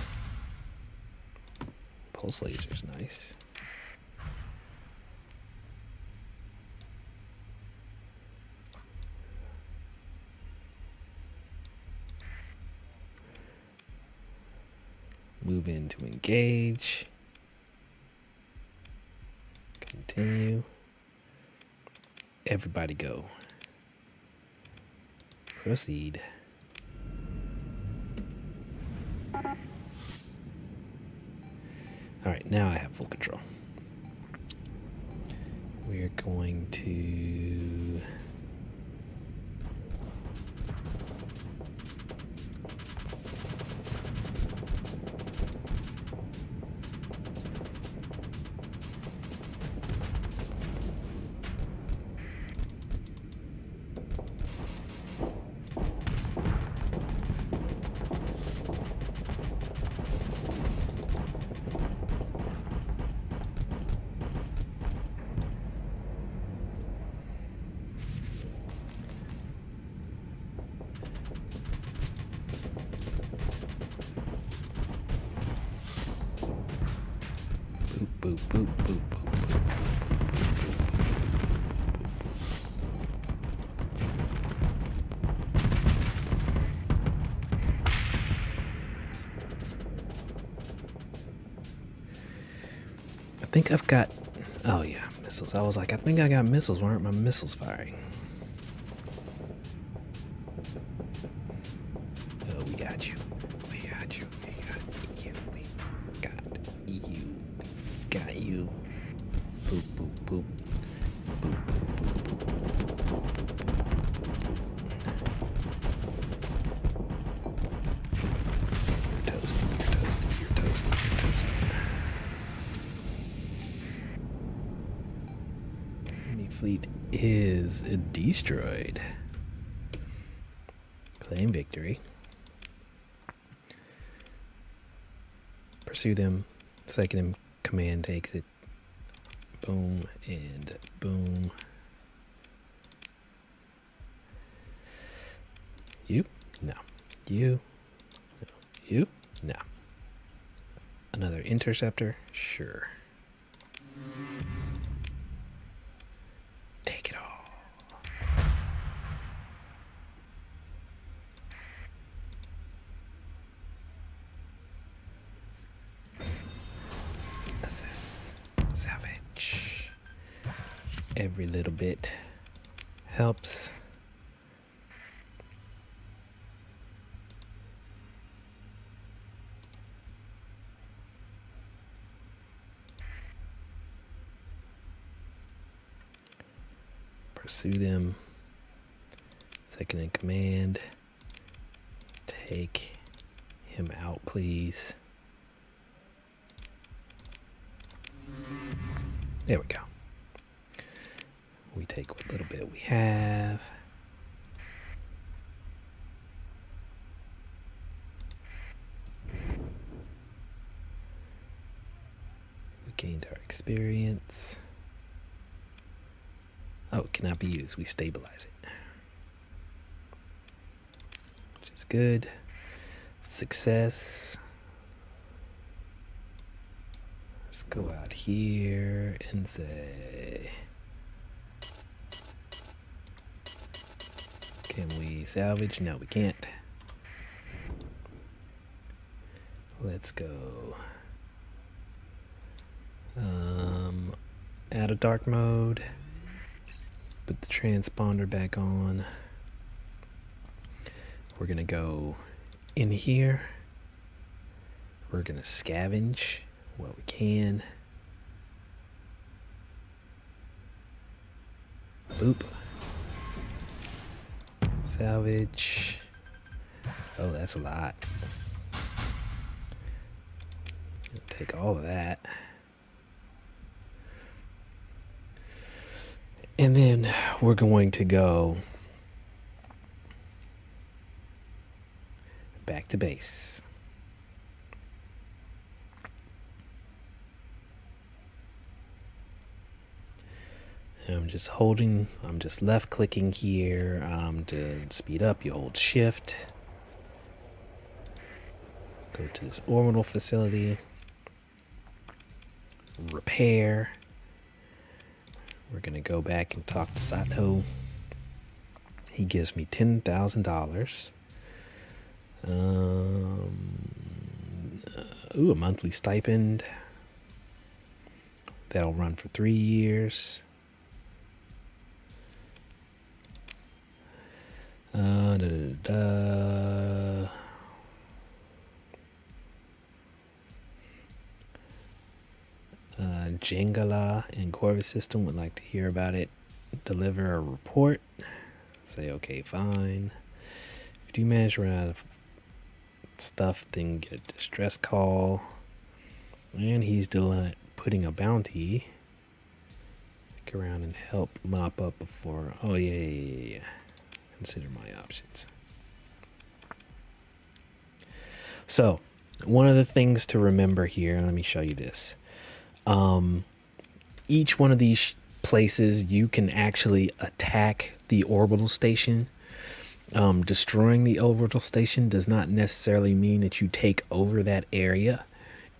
Pulse laser's nice. Move in to engage. Continue. Everybody go. Proceed. Alright, now I have full control. We're going to... boop, boop, boop, boop, boop. I think I've got... Oh, yeah, missiles. I was like, I think I got missiles. Why aren't my missiles firing? Oh, we got you. We got you. We got you. We got you. Got you. Boop, boop, boop. Boop, boop, boop, boop, boop, boop, boop, boop. You're toasted, you're toasted, you're toasted, you're toasted. Enemy fleet is destroyed. Claim victory. Pursue them. Second in command takes it. Boom and boom. You? No. You? No. You? No. Another interceptor? Sure. Take it all. Assess. Salvage. Every little bit helps. Pursue them. Second in command. Take him out, please. There we go. We take what little bit we have. We gained our experience. Oh, it cannot be used. We stabilize it. Which is good. Success. Let's go out here and say, can we salvage? No, we can't. Let's go out of dark mode, put the transponder back on. We're gonna go in here. We're gonna scavenge what we can. Boop. Salvage. Oh, that's a lot. Take all of that. And then we're going to go back to base. I'm just left clicking here to speed up. You hold shift. Go to this orbital facility. Repair. We're gonna go back and talk to Sato. He gives me $10,000. Ooh, a monthly stipend. That'll run for 3 years. Jangala and Corvus System would like to hear about it. Deliver a report. Say okay, fine. If you manage to run out of stuff, then get a distress call. And he's putting a bounty. Look around and help mop up before. Oh yeah. Consider my options. So, one of the things to remember here, let me show you this. Each one of these places you can actually attack the orbital station. Destroying the orbital station does not necessarily mean that you take over that area.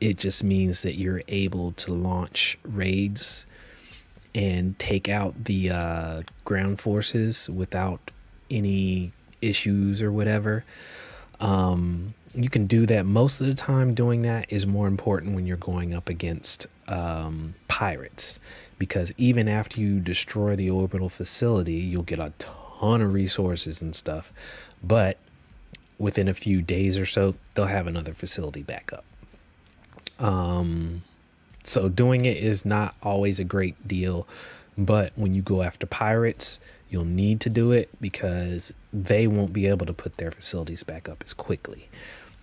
It just means that you're able to launch raids and take out the ground forces without any issues or whatever. You can do that. Most of the time doing that is more important when you're going up against pirates, because even after you destroy the orbital facility, you'll get a ton of resources and stuff, but within a few days or so, they'll have another facility back up. So doing it is not always a great deal, but when you go after pirates, you'll need to do it because they won't be able to put their facilities back up as quickly.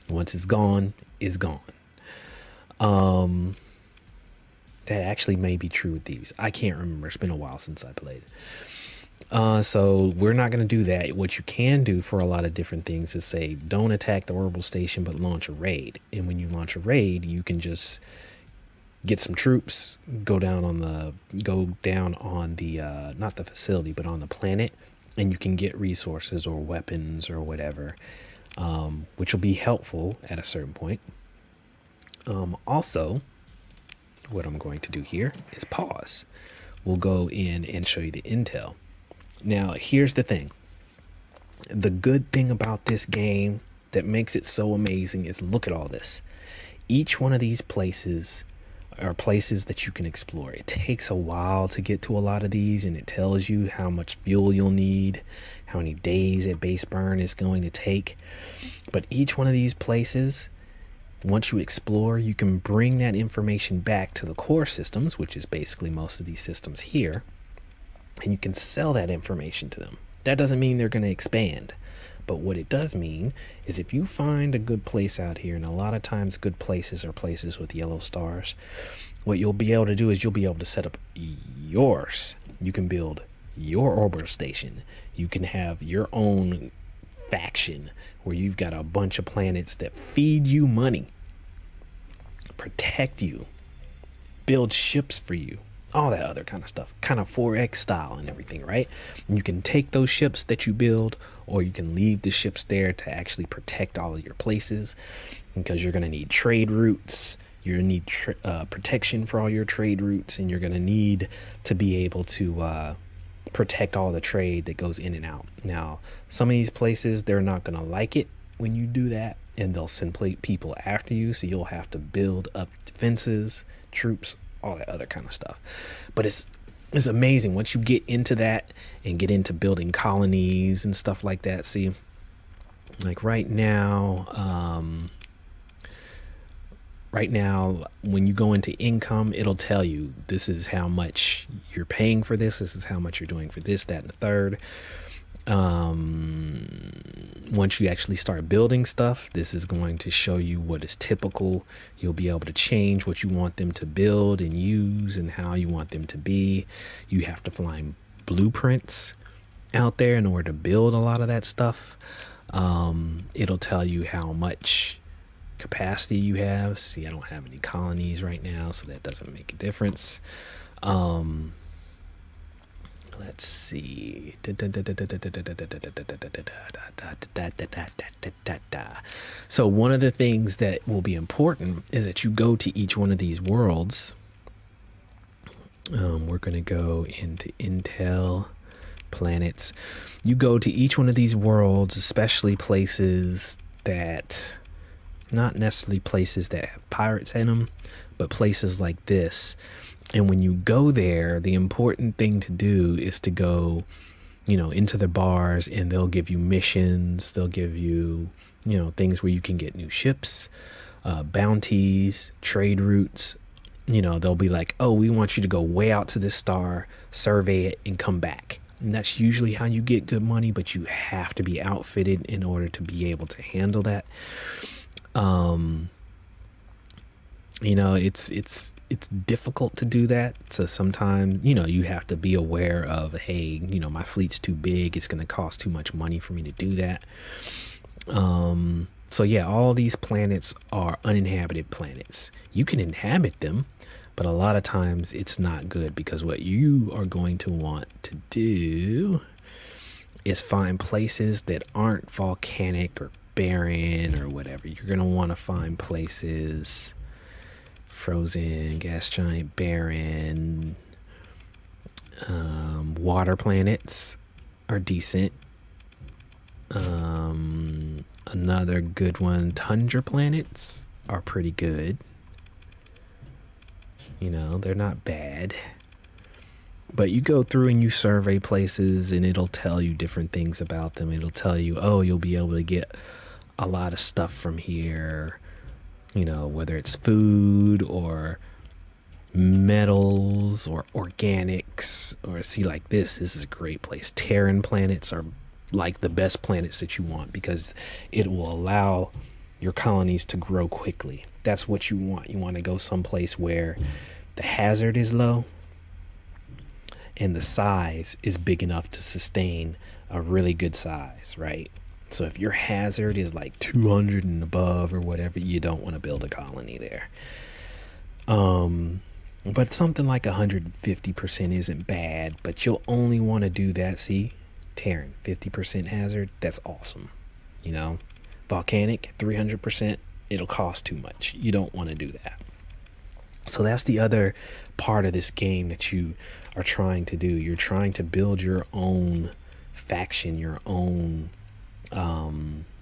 Once it's gone, it's gone. That actually may be true with these. I can't remember. It's been a while since I played. So we're not going to do that. What you can do for a lot of different things is say, don't attack the orbital station, but launch a raid. And when you launch a raid, you can just get some troops, go down on the not the facility, but on the planet, and you can get resources or weapons or whatever, which will be helpful at a certain point. Also, what I'm going to do here is pause. We'll go in and show you the intel. Now, here's the thing. The good thing about this game that makes it so amazing is look at all this. Each one of these places are places that you can explore. It takes a while to get to a lot of these, and it tells you how much fuel you'll need, how many days at base burn it's going to take. But each one of these places, once you explore, you can bring that information back to the core systems, which is basically most of these systems here, and you can sell that information to them. That doesn't mean they're going to expand, but what it does mean is if you find a good place out here, and a lot of times good places are places with yellow stars, what you'll be able to do is you'll be able to set up yours. You can build your orbital station. You can have your own faction where you've got a bunch of planets that feed you money, protect you, build ships for you, all that other kind of stuff, kind of 4X style and everything, right? And you can take those ships that you build, or you can leave the ships there to actually protect all of your places, because you're going to need trade routes, You're gonna need protection for all your trade routes, and you're gonna need to be able to protect all the trade that goes in and out. Now, some of these places, they're not gonna like it when you do that, and they'll send people after you, so you'll have to build up defenses, troops, all that other kind of stuff. But it's amazing once you get into that and get into building colonies and stuff like that. See, like right now, when you go into income, it'll tell you this is how much you're paying for this is how much you're doing for this, that, and the third. Once you actually start building stuff, this is going to show you what is typical. You'll be able to change what you want them to build and use and how you want them to be. You have to find blueprints out there in order to build a lot of that stuff. It'll tell you how much capacity you have. See, I don't have any colonies right now, so that doesn't make a difference. Let's see. So one of the things that will be important is that you go to each one of these worlds. We're going to go into Intel planets. You go to each one of these worlds, especially places that, not necessarily places that have pirates in them, but places like this. And when you go there, the important thing to do is to go, into the bars, and they'll give you missions. They'll give you, things where you can get new ships, bounties, trade routes. They'll be like, oh, we want you to go way out to this star, survey it, and come back. And that's usually how you get good money, but you have to be outfitted in order to be able to handle that. It's difficult to do that. So sometimes, you have to be aware of, hey, my fleet's too big. It's going to cost too much money for me to do that. So yeah, all these planets are uninhabited planets. You can inhabit them, but a lot of times it's not good, because what you are going to want to do is find places that aren't volcanic or barren or whatever. You're going to want to find places frozen, gas giant, barren. Water planets are decent. Another good one, tundra planets are pretty good. They're not bad. But you go through and you survey places, and it'll tell you different things about them. It'll tell you, oh, you'll be able to get a lot of stuff from here, whether it's food or metals or organics, or see, like this is a great place. Terran planets are like the best planets that you want, because it will allow your colonies to grow quickly. That's what you want. You want to go someplace where the hazard is low and the size is big enough to sustain a really good size, right? So if your hazard is like 200 and above or whatever, you don't want to build a colony there. But something like 150% isn't bad, but you'll only want to do that. See, Terran, 50% hazard, that's awesome. Volcanic, 300%, it'll cost too much. You don't want to do that. So that's the other part of this game that you are trying to do. You're trying to build your own faction, your own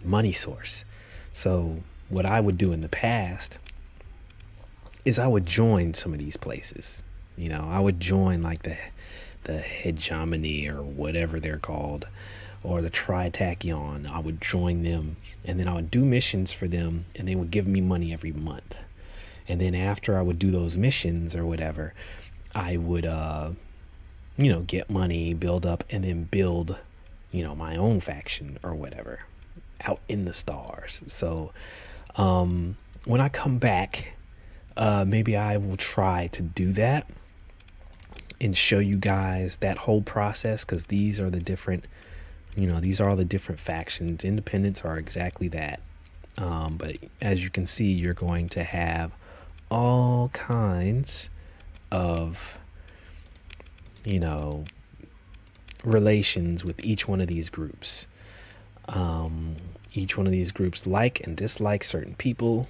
money source. So what I would do in the past is I would join some of these places. I would join like the hegemony or whatever they're called, or the Tritachyon. I would join them, and then I would do missions for them, and they would give me money every month. And then after I would do those missions or whatever, I would get money, build up, and then build my own faction or whatever out in the stars. So when I come back, maybe I will try to do that and show you guys that whole process, because these are the different these are all the different factions. Independents are exactly that, but as you can see, you're going to have all kinds of relations with each one of these groups. Each one of these groups like and dislike certain people.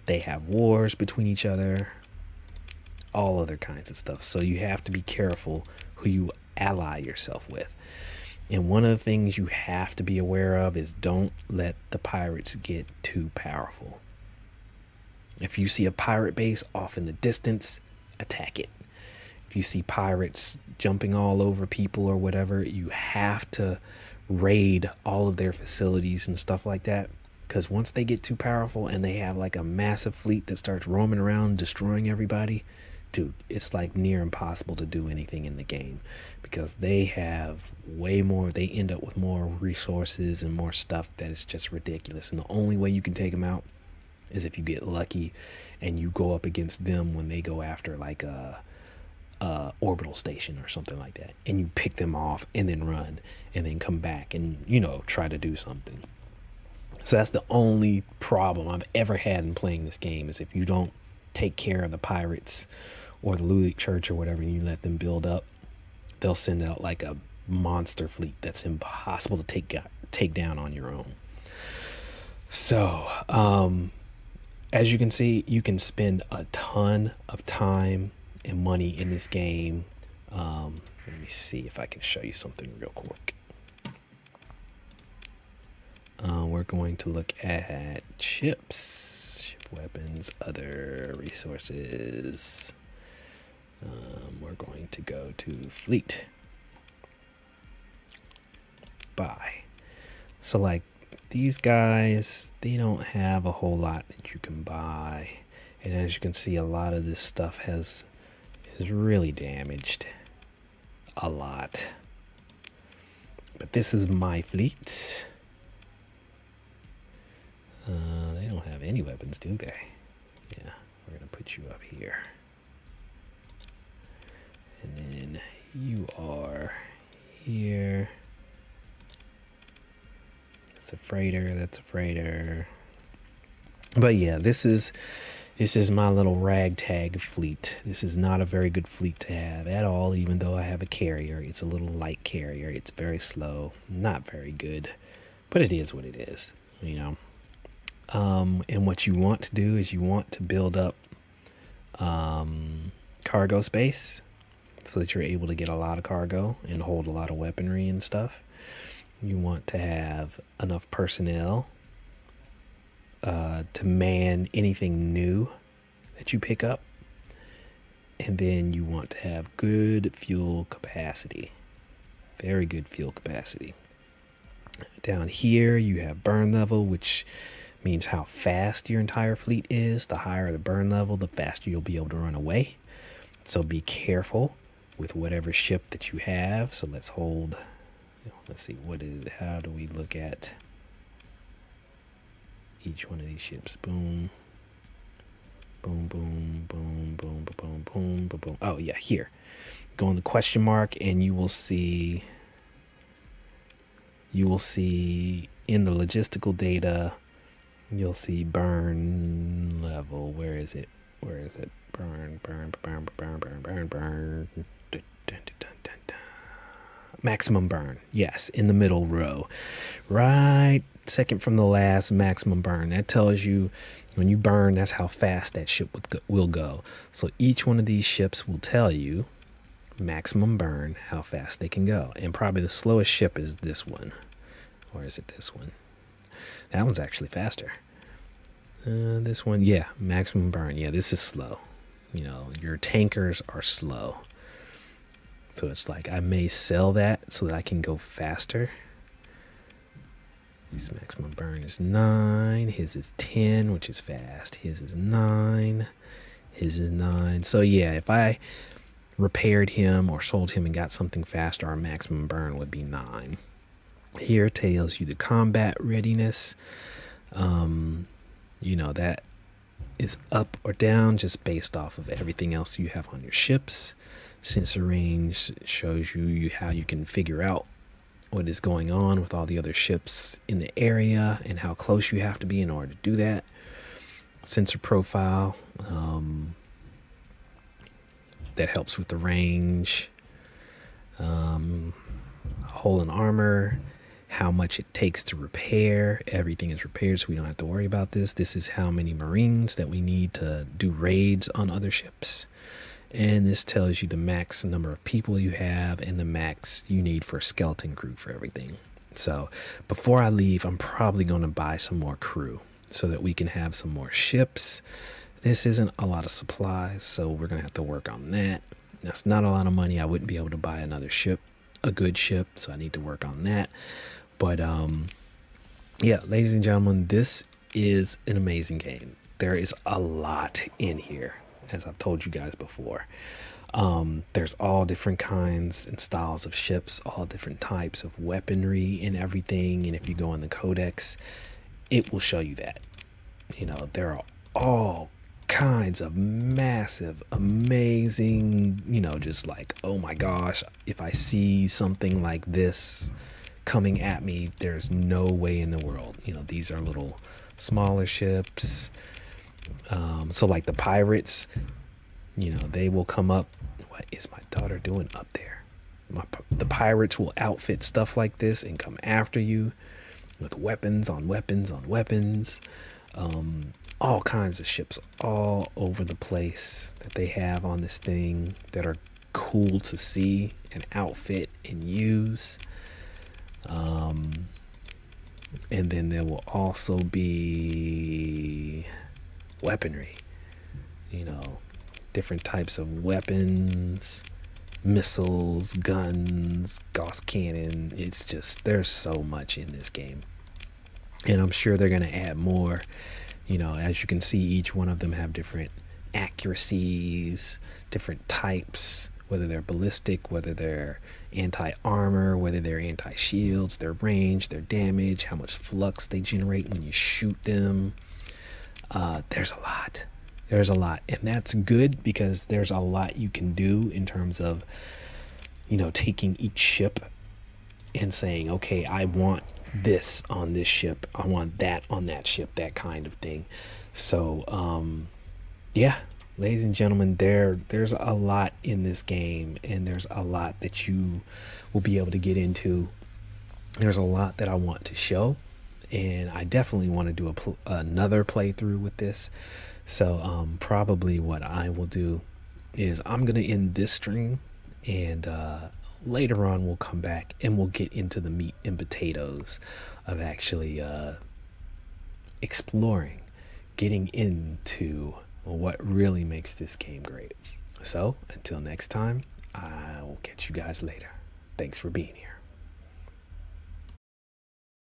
They have wars between each other, all other kinds of stuff. So you have to be careful who you ally yourself with. And one of the things you have to be aware of is don't let the pirates get too powerful. If you see a pirate base off in the distance, attack it. If you see pirates jumping all over people or whatever, you have to raid all of their facilities and stuff like that. Because once they get too powerful and they have like a massive fleet that starts roaming around destroying everybody, dude, it's like near impossible to do anything in the game, because they have way more. They end up with more resources and more stuff that is just ridiculous. And the only way you can take them out is if you get lucky and you go up against them when they go after like a orbital station or something like that, and you pick them off and then run and then come back and, you know, try to do something. So that's the only problem I've ever had in playing this game, is if you don't take care of the pirates or the Ludic Church or whatever, and you let them build up, they'll send out like a monster fleet that's impossible to take down on your own. So as you can see, you can spend a ton of time and money in this game. Let me see if I can show you something real quick. We're going to look at ships, ship weapons, other resources. We're going to go to fleet. Buy. So like these guys, they don't have a whole lot that you can buy. And as you can see, a lot of this stuff is really damaged. A lot. But this is my fleet. They don't have any weapons, do they? Yeah, we're gonna put you up here. And then you are here. That's a freighter, that's a freighter. But yeah, this is my little ragtag fleet. This is not a very good fleet to have at all, even though I have a carrier. It's a little light carrier. It's very slow, not very good, but it is what it is, you know. And what you want to do is you want to build up cargo space so that you're able to get a lot of cargo and hold a lot of weaponry and stuff. You want to have enough personnel to man anything new that you pick up. And then you want to have good fuel capacity. Very good fuel capacity. Down here you have burn level, which means how fast your entire fleet is. The higher the burn level, the faster you'll be able to run away. So be careful with whatever ship that you have. So let's hold, let's see, how do we look at each one of these ships? Boom, boom, boom, boom, boom, boom, boom, boom, boom. Oh yeah, here. Go on the question mark and you will see in the logistical data, you'll see burn level. Where is it? Where is it? Burn, burn, burn, burn, burn, burn, burn. Dun, dun, dun, dun, dun. Maximum burn. Yes, in the middle row. Right second from the last, maximum burn. That tells you when you burn, that's how fast that ship will go. So each one of these ships will tell you maximum burn, how fast they can go. And probably the slowest ship is this one. Or is it this one? That one's actually faster. This one, yeah, maximum burn. Yeah, this is slow. You know, your tankers are slow. So it's like I may sell that so that I can go faster. His maximum burn is 9. His is 10, which is fast. His is 9. His is 9. So yeah, if I repaired him or sold him and got something faster, our maximum burn would be 9. Here it tells you the combat readiness. You know, that is up or down just based off of everything else you have on your ships. Sensor range shows you how you can figure out what is going on with all the other ships in the area and how close you have to be in order to do that. Sensor profile, that helps with the range. Hull and armor how much it takes to repair. Everything is repaired, so we don't have to worry about this. This is how many Marines that we need to do raids on other ships. And this tells you the max number of people you have and the max you need for a skeleton crew for everything. So before I leave, I'm probably going to buy some more crew so that we can have some more ships. This isn't a lot of supplies, so we're going to have to work on that. That's not a lot of money. I wouldn't be able to buy another ship, a good ship, so I need to work on that. But yeah, ladies and gentlemen, this is an amazing game. There is a lot in here, as I've told you guys before. There's all different kinds and styles of ships, all different types of weaponry and everything. And if you go in the codex, it will show you that. You know, there are all kinds of massive, amazing, you know, just like, oh my gosh, if I see something like this coming at me, there's no way in the world. You know, these are little smaller ships. So like the pirates, you know, they will come up. What is my daughter doing up there? The pirates will outfit stuff like this and come after you with weapons on weapons on weapons. All kinds of ships all over the place that they have on this thing that are cool to see and outfit and use. And then there will also be weaponry, you know, different types of weapons, missiles, guns, Gauss cannon. It's just, there's so much in this game, and I'm sure they're going to add more. You know, as you can see, each one of them have different accuracies, different types, whether they're ballistic, whether they're anti-armor, whether they're anti-shields, their range, their damage, how much flux they generate when you shoot them. There's a lot. There's a lot. And that's good because there's a lot you can do in terms of, you know, taking each ship and saying, okay, I want this on this ship. I want that on that ship, that kind of thing. So, yeah, ladies and gentlemen, there's a lot in this game, and there's a lot that you will be able to get into. There's a lot that I want to show, and I definitely want to do another playthrough with this. So probably what I will do is I'm gonna end this stream, and later on we'll come back and we'll get into the meat and potatoes of actually exploring, getting into what really makes this game great. So until next time, I will catch you guys later. Thanks for being here.